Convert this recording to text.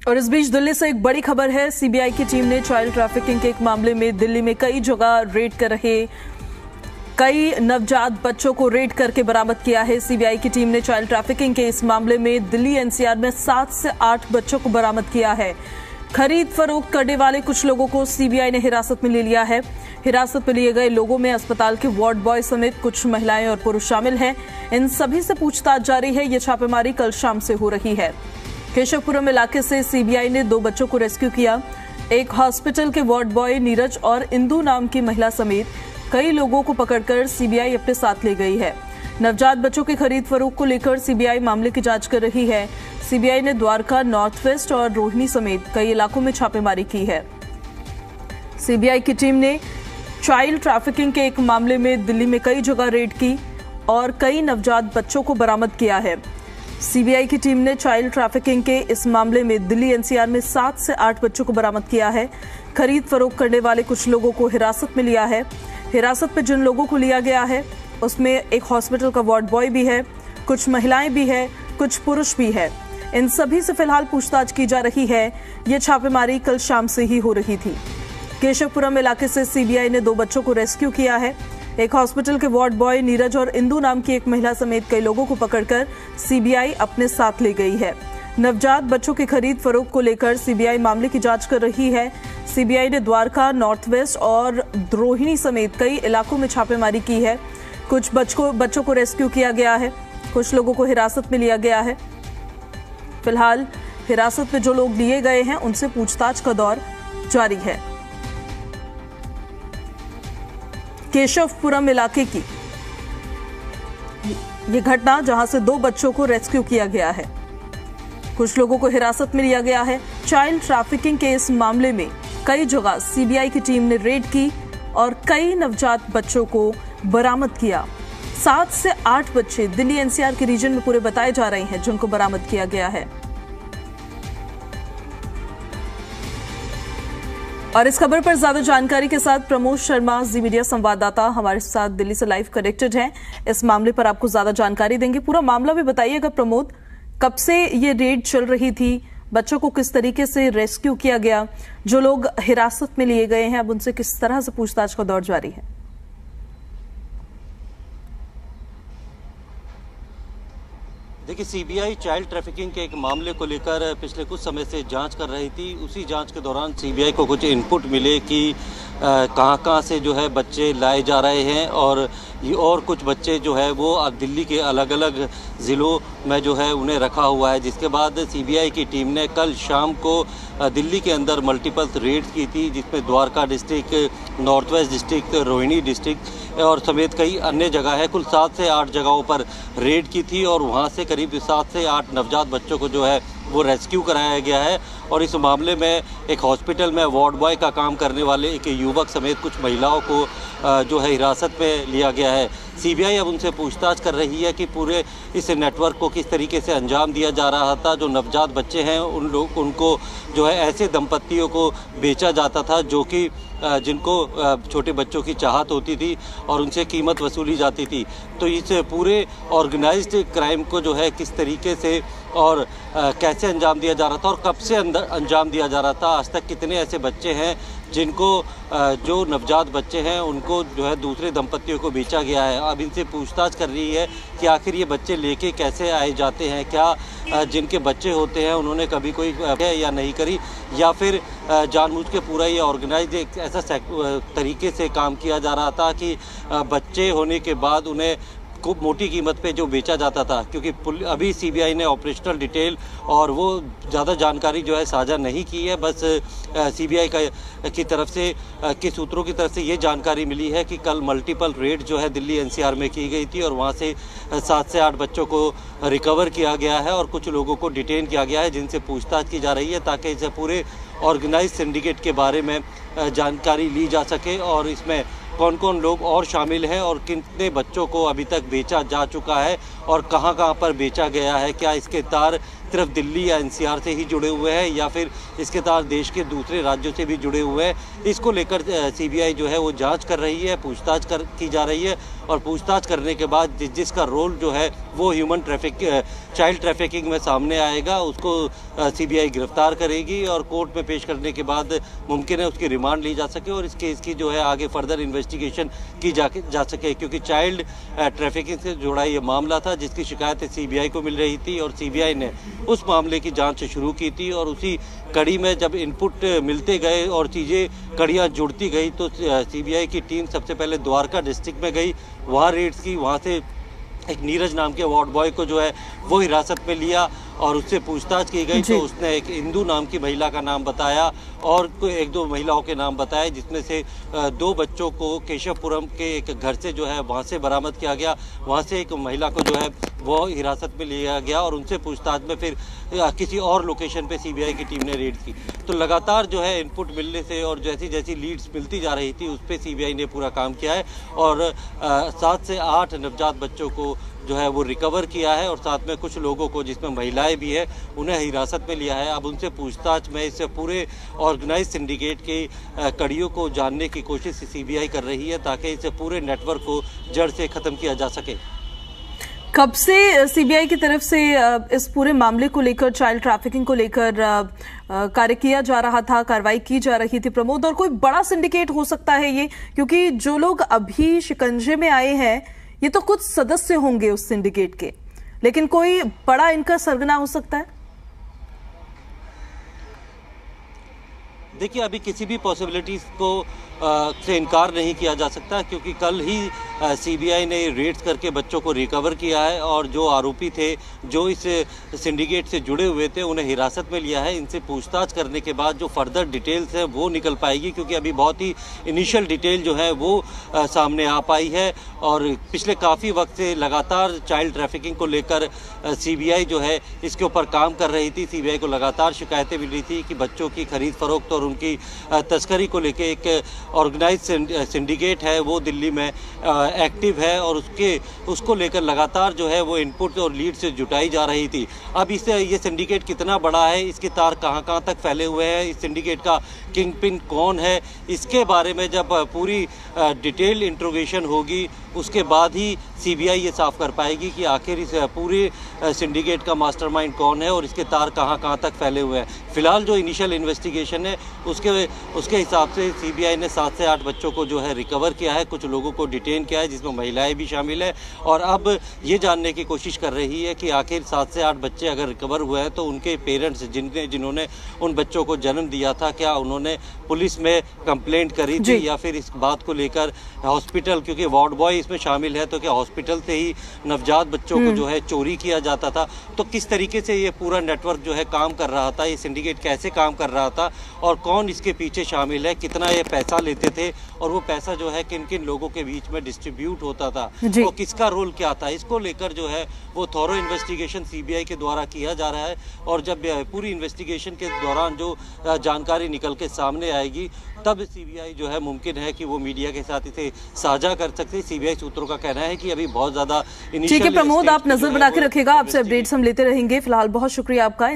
और इस बीच दिल्ली से एक बड़ी खबर है। सीबीआई की टीम ने चाइल्ड ट्रैफिकिंग के एक मामले में दिल्ली में कई जगह रेड कर रहे कई नवजात बच्चों को रेड करके बरामद किया है। सीबीआई की टीम ने चाइल्ड ट्रैफिकिंग के इस मामले में दिल्ली एनसीआर में 7 से 8 बच्चों को बरामद किया है। खरीद फरोख्त करने वाले कुछ लोगों को सीबीआई ने हिरासत में ले लिया है। हिरासत में लिए गए लोगों में अस्पताल के वार्ड बॉय समेत कुछ महिलाएं और पुरुष शामिल हैं। इन सभी से पूछताछ जारी है। ये छापेमारी कल शाम से हो रही है। केशवपुरम इलाके से सीबीआई ने 2 बच्चों को रेस्क्यू किया। एक हॉस्पिटल के वार्ड बॉय नीरज और इंदु नाम की महिला समेत कई लोगों को पकड़कर सीबीआई अपने साथ ले गई है। नवजात बच्चों की खरीद फरोख्त को लेकर सीबीआई मामले की जांच कर रही है। सीबीआई ने द्वारका, नॉर्थ वेस्ट और रोहिणी समेत कई इलाकों में छापेमारी की है। सीबीआई की टीम ने चाइल्ड ट्रैफिकिंग के एक मामले में दिल्ली में कई जगह रेड की और कई नवजात बच्चों को बरामद किया है। सीबीआई की टीम ने चाइल्ड ट्रैफिकिंग के इस मामले में दिल्ली एनसीआर में 7 से 8 बच्चों को बरामद किया है। खरीद फरोख्त करने वाले कुछ लोगों को हिरासत में लिया है। हिरासत में जिन लोगों को लिया गया है उसमें एक हॉस्पिटल का वार्ड बॉय भी है, कुछ महिलाएं भी है, कुछ पुरुष भी है। इन सभी से फिलहाल पूछताछ की जा रही है। ये छापेमारी कल शाम से ही हो रही थी। केशवपुरम इलाके से सीबीआई ने 2 बच्चों को रेस्क्यू किया है। एक हॉस्पिटल के वार्ड बॉय नीरज और इंदु नाम की एक महिला समेत कई लोगों को पकड़कर सीबीआई अपने साथ ले गई है। नवजात बच्चों की खरीद फरोख्त को लेकर सीबीआई मामले की जांच कर रही है। सीबीआई ने द्वारका, नॉर्थ वेस्ट और रोहिणी समेत कई इलाकों में छापेमारी की है। कुछ बच्चों को रेस्क्यू किया गया है, कुछ लोगों को हिरासत में लिया गया है। फिलहाल हिरासत में जो लोग लिए गए हैं उनसे पूछताछ का दौर जारी है। केशवपुरम इलाके की ये घटना जहां से 2 बच्चों को रेस्क्यू किया गया है, कुछ लोगों को हिरासत में लिया गया है। चाइल्ड ट्रैफिकिंग के इस मामले में कई जगह सीबीआई की टीम ने रेड की और कई नवजात बच्चों को बरामद किया। 7 से 8 बच्चे दिल्ली एनसीआर के रीजन में पूरे बताए जा रहे हैं जिनको बरामद किया गया है। और इस खबर पर ज्यादा जानकारी के साथ प्रमोद शर्मा, जी मीडिया संवाददाता, हमारे साथ दिल्ली से लाइव कनेक्टेड हैं। इस मामले पर आपको ज्यादा जानकारी देंगे। पूरा मामला भी बताइएगा प्रमोद, कब से ये रेड चल रही थी, बच्चों को किस तरीके से रेस्क्यू किया गया, जो लोग हिरासत में लिए गए हैं अब उनसे किस तरह से पूछताछ का दौर जारी है? देखिए, सीबीआई चाइल्ड ट्रैफिकिंग के एक मामले को लेकर पिछले कुछ समय से जांच कर रही थी। उसी जांच के दौरान सीबीआई को कुछ इनपुट मिले कि कहां से जो है बच्चे लाए जा रहे हैं और कुछ बच्चे जो है वो दिल्ली के अलग अलग ज़िलों में जो है उन्हें रखा हुआ है। जिसके बाद सीबीआई की टीम ने कल शाम को दिल्ली के अंदर मल्टीपल रेड की थी, जिसमें Dwarka district, north west district, Rohini district और समेत कई अन्य जगह है। कुल 7 से 8 जगहों पर रेड की थी और वहाँ से करीब 7 से 8 नवजात बच्चों को जो है वो रेस्क्यू कराया गया है। और इस मामले में एक हॉस्पिटल में वार्ड बॉय का काम करने वाले एक युवक समेत कुछ महिलाओं को जो है हिरासत में लिया गया है। सीबीआई अब उनसे पूछताछ कर रही है कि पूरे इस नेटवर्क को किस तरीके से अंजाम दिया जा रहा था। जो नवजात बच्चे हैं उनको जो है ऐसे दंपतियों को बेचा जाता था जो कि जिनको छोटे बच्चों की चाहत होती थी और उनसे कीमत वसूली जाती थी। तो इस पूरे ऑर्गेनाइज्ड क्राइम को जो है किस तरीके से और कैसे अंजाम दिया जा रहा था और कब से अंजाम दिया जा रहा था, आज तक कितने ऐसे बच्चे हैं जिनको जो नवजात बच्चे हैं उनको जो है दूसरे दंपतियों को बेचा गया है। अब इनसे पूछताछ कर रही है कि आखिर ये बच्चे लेके कैसे आए जाते हैं, क्या जिनके बच्चे होते हैं उन्होंने कभी कोई है या नहीं करी, या फिर जानबूझ के पूरा ये ऑर्गेनाइज एक ऐसा तरीके से काम किया जा रहा था कि बच्चे होने के बाद उन्हें खूब मोटी कीमत पे जो बेचा जाता था। क्योंकि अभी सीबीआई ने ऑपरेशनल डिटेल और वो ज़्यादा जानकारी जो है साझा नहीं की है। बस सीबीआई की तरफ से के सूत्रों की तरफ से ये जानकारी मिली है कि कल मल्टीपल रेड जो है दिल्ली एनसीआर में की गई थी और वहाँ से 7 से 8 बच्चों को रिकवर किया गया है और कुछ लोगों को डिटेन किया गया है, जिनसे पूछताछ की जा रही है ताकि इसे पूरे ऑर्गेनाइज सिंडिकेट के बारे में जानकारी ली जा सके और इसमें कौन कौन लोग और शामिल हैं और कितने बच्चों को अभी तक बेचा जा चुका है और कहां कहां पर बेचा गया है, क्या इसके तार सिर्फ दिल्ली या एनसीआर से ही जुड़े हुए हैं या फिर इसके तार देश के दूसरे राज्यों से भी जुड़े हुए हैं। इसको लेकर सीबीआई जो है वो जांच कर रही है, पूछताछ की जा रही है और पूछताछ करने के बाद जिसका रोल जो है वो चाइल्ड ट्रैफिकिंग में सामने आएगा, उसको सीबीआई गिरफ्तार करेगी और कोर्ट में पेश करने के बाद मुमकिन है उसकी रिमांड ली जा सके और इस केस की जो है आगे फर्दर इन्वेस्टिगेशन की जा सके, क्योंकि चाइल्ड ट्रैफिकिंग से जुड़ा ये मामला था जिसकी शिकायतें सीबीआई को मिल रही थी और सीबीआई ने उस मामले की जांच शुरू की थी और उसी कड़ी में जब इनपुट मिलते गए और चीज़ें कड़ियाँ जुड़ती गई तो सीबीआई की टीम सबसे पहले द्वारका डिस्ट्रिक्ट में गई, वहाँ रेड्स की, वहाँ से एक नीरज नाम के वार्ड बॉय को जो है वो हिरासत में लिया और उससे पूछताछ की गई तो उसने एक इंदू नाम की महिला का नाम बताया और एक दो महिलाओं के नाम बताए, जिसमें से 2 बच्चों को केशवपुरम के एक घर से जो है वहां से बरामद किया गया। वहां से एक महिला को जो है वो हिरासत में लिया गया और उनसे पूछताछ में फिर किसी और लोकेशन पे सीबीआई की टीम ने रेड की। तो लगातार जो है इनपुट मिलने से और जैसी जैसी लीड्स मिलती जा रही थी उस पर सीबीआई ने पूरा काम किया है और 7 से 8 नवजात बच्चों को जो है वो रिकवर किया है और साथ में कुछ लोगों को जिसमें महिलाएं भी है उन्हें हिरासत में लिया है। अब उनसे पूछताछ में इस पूरे ऑर्गेनाइज सिंडिकेट की कड़ियों को जानने की कोशिश सीबीआई कर रही है ताकि इस पूरे नेटवर्क को जड़ से खत्म किया जा सके। कब से सीबीआई की तरफ से इस पूरे मामले को लेकर, चाइल्ड ट्रैफिकिंग को लेकर कार्य किया जा रहा था, कार्रवाई की जा रही थी प्रमोद? और कोई बड़ा सिंडिकेट हो सकता है ये, क्योंकि जो लोग अभी शिकंजे में आए हैं ये तो कुछ सदस्य होंगे उस सिंडिकेट के, लेकिन कोई बड़ा इनका सरगना हो सकता है? देखिए, अभी किसी भी पॉसिबिलिटीज को से इनकार नहीं किया जा सकता क्योंकि कल ही सीबीआई ने रेड्स करके बच्चों को रिकवर किया है और जो आरोपी थे जो इस सिंडिकेट से जुड़े हुए थे उन्हें हिरासत में लिया है। इनसे पूछताछ करने के बाद जो फर्दर डिटेल्स है वो निकल पाएगी क्योंकि अभी बहुत ही इनिशियल डिटेल जो है वो सामने आ पाई है और पिछले काफ़ी वक्त से लगातार चाइल्ड ट्रैफिकिंग को लेकर सीबीआई जो है इसके ऊपर काम कर रही थी। सीबीआई को लगातार शिकायतें मिल रही थी कि बच्चों की खरीद फरोख्त और उनकी तस्करी को लेकर एक ऑर्गेनाइज सिंडिकेट है वो दिल्ली में एक्टिव है और उसको लेकर लगातार जो है वो इनपुट और लीड से जुटाई जा रही थी। अब इससे ये सिंडिकेट कितना बड़ा है, इसके तार कहाँ तक फैले हुए हैं, इस सिंडिकेट का किंग पिन कौन है, इसके बारे में जब पूरी डिटेल इंट्रोगेशन होगी उसके बाद ही सीबीआई ये साफ कर पाएगी कि आखिर इस पूरे सिंडिकेट का मास्टरमाइंड कौन है और इसके तार कहाँ तक फैले हुए हैं। फिलहाल जो इनिशियल इन्वेस्टिगेशन है उसके हिसाब से सीबीआई ने 7 से 8 बच्चों को जो है रिकवर किया है, कुछ लोगों को डिटेन किया है जिसमें महिलाएं भी शामिल है और अब ये जानने की कोशिश कर रही है कि आखिर 7 से 8 बच्चे अगर रिकवर हुए हैं तो उनके पेरेंट्स जिन्होंने उन बच्चों को जन्म दिया था क्या उन्होंने पुलिस में कंप्लेंट करी थी या फिर इस बात को लेकर हॉस्पिटल, क्योंकि वार्ड बॉय इसमें शामिल है, तो क्या हॉस्पिटल से ही नवजात बच्चों को जो है चोरी किया जाता था। तो किस तरीके से ये पूरा नेटवर्क जो है काम कर रहा था, ये सिंडिकेट कैसे काम कर रहा था और कौन इसके पीछे शामिल है, कितना ये पैसा लेते थे और वो पैसा जो है किन किन लोगों के बीच में डिस्ट्रीब्यूट होता था, तो किसका रोल क्या था, इसको लेकर जो है वो थॉरो इन्वेस्टिगेशन सीबीआई के द्वारा किया जा रहा है। और जब पूरी इन्वेस्टिगेशन के दौरान जो जानकारी निकल के सामने आएगी तब सीबीआई जो है मुमकिन है कि वो मीडिया के साथ इसे साझा कर सकते हैं। सीबीआई सूत्रों का कहना है कि अभी बहुत ज्यादा। ठीक है प्रमोद, आप नजर बना के रखिएगा, आपसे अपडेट्स हम लेते रहेंगे। फिलहाल बहुत शुक्रिया आपका।